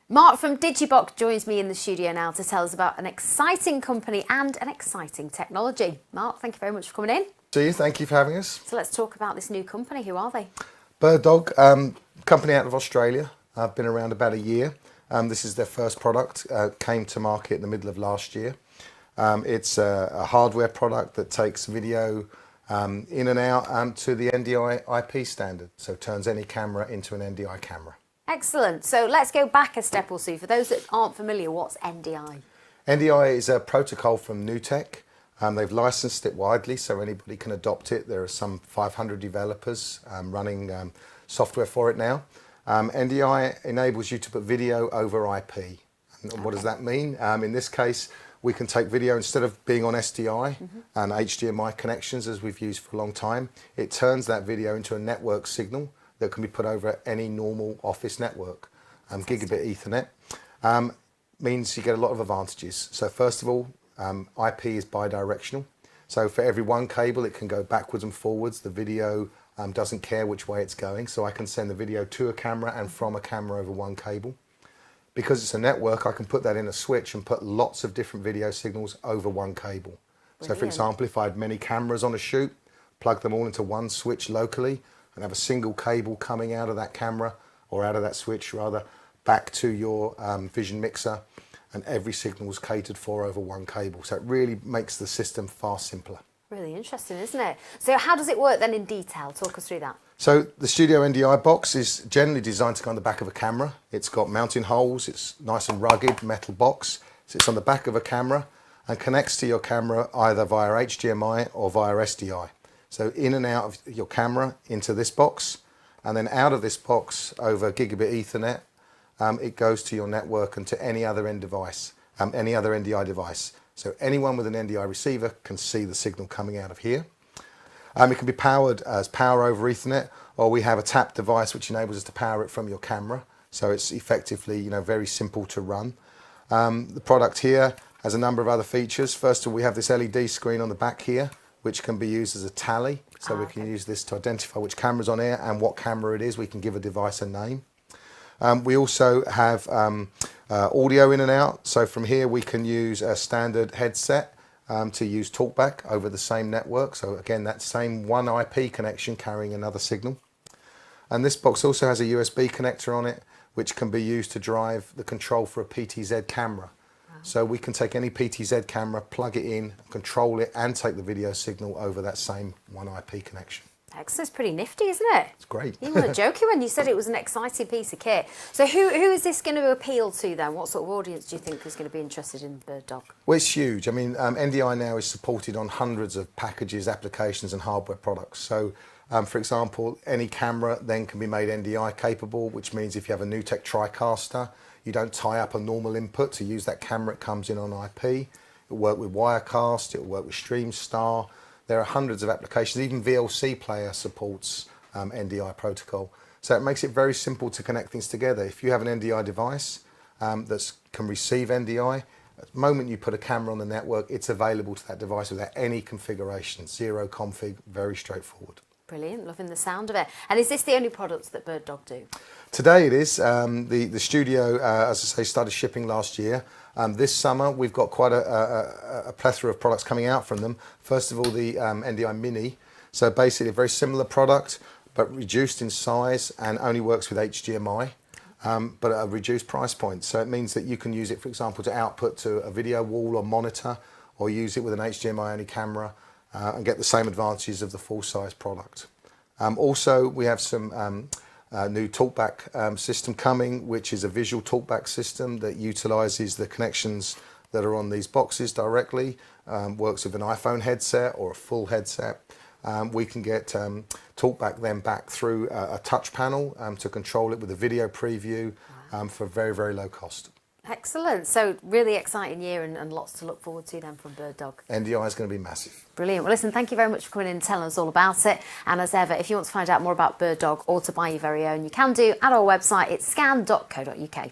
Mark from Digibox joins me in the studio now to tell us about an exciting company and an exciting technology. Mark, thank you very much for coming in. See you, thank you for having us. So let's talk about this new company. Who are they? BirdDog, company out of Australia. I've been around about a year. This is their first product, came to market in the middle of last year. It's a hardware product that takes video in and out to the NDI IP standard, so turns any camera into an NDI camera. Excellent. So let's go back a step or two. For those that aren't familiar, what's NDI? NDI is a protocol from NewTek. They've licensed it widely so anybody can adopt it. There are some 500 developers running software for it now. NDI enables you to put video over IP. And what does that mean? In this case, we can take video instead of being on SDI and HDMI connections as we've used for a long time. It turns that video into a network signal that can be put over any normal office network. Gigabit Ethernet means you get a lot of advantages. So first of all, IP is bidirectional. So for every one cable, it can go backwards and forwards. The video doesn't care which way it's going. So I can send the video to a camera and from a camera over one cable. Because it's a network, I can put that in a switch and put lots of different video signals over one cable. Brilliant. So for example, if I had many cameras on a shoot, plug them all into one switch locally and have a single cable coming out of that camera, or out of that switch rather, back to your vision mixer, and every signal is catered for over one cable. So it really makes the system far simpler. Really interesting, isn't it? So how does it work then in detail? Talk us through that. So the Studio NDI box is generally designed to go on the back of a camera. It's got mounting holes, it's nice and rugged metal box. Sits on the back of a camera and connects to your camera either via HDMI or via SDI. So in and out of your camera into this box, and then out of this box over Gigabit Ethernet, it goes to your network and to any other end device, any other NDI device. So anyone with an NDI receiver can see the signal coming out of here. It can be powered as power over Ethernet, or we have a tap device which enables us to power it from your camera. So it's effectively, very simple to run. The product here has a number of other features. First of all, we have this LED screen on the back here, which can be used as a tally. So we can use this to identify which camera's on air and what camera it is. We can give a device a name. We also have audio in and out. So from here we can use a standard headset to use talkback over the same network. So again, that same one IP connection carrying another signal. And this box also has a USB connector on it, which can be used to drive the control for a PTZ camera. So we can take any PTZ camera, plug it in, control it, and take the video signal over that same one IP connection. Excellent. It's pretty nifty, isn't it? It's great. You weren't joking when you said it was an exciting piece of kit. So who is this going to appeal to then? What sort of audience do you think is going to be interested in BirdDog? Well, it's huge. I mean, NDI now is supported on hundreds of packages, applications and hardware products. So, for example, any camera then can be made NDI capable, which means if you have a NewTek TriCaster, you don't tie up a normal input to use that camera. It comes in on IP. It'll work with Wirecast, it'll work with StreamStar. There are hundreds of applications. Even VLC Player supports NDI protocol. So it makes it very simple to connect things together. If you have an NDI device that can receive NDI, at the moment you put a camera on the network, it's available to that device without any configuration. Zero config, very straightforward. Brilliant, loving the sound of it. And is this the only products that BirdDog do? Today it is. The studio, as I say, started shipping last year. This summer we've got quite a plethora of products coming out from them. First of all, the NDI Mini. So basically a very similar product, but reduced in size and only works with HDMI, but at a reduced price point. So it means that you can use it, for example, to output to a video wall or monitor, or use it with an HDMI only camera and get the same advantages of the full-size product. Also, we have some new talkback system coming, which is a visual talkback system that utilises the connections that are on these boxes directly, works with an iPhone headset or a full headset. We can get talkback then back through a touch panel to control it with a video preview for very, very low cost. Excellent. So really exciting year and lots to look forward to then from BirdDog. NDI is going to be massive. Brilliant. Well, listen, thank you very much for coming in and telling us all about it. And as ever, if you want to find out more about BirdDog or to buy your very own, you can do at our website. It's scan.co.uk.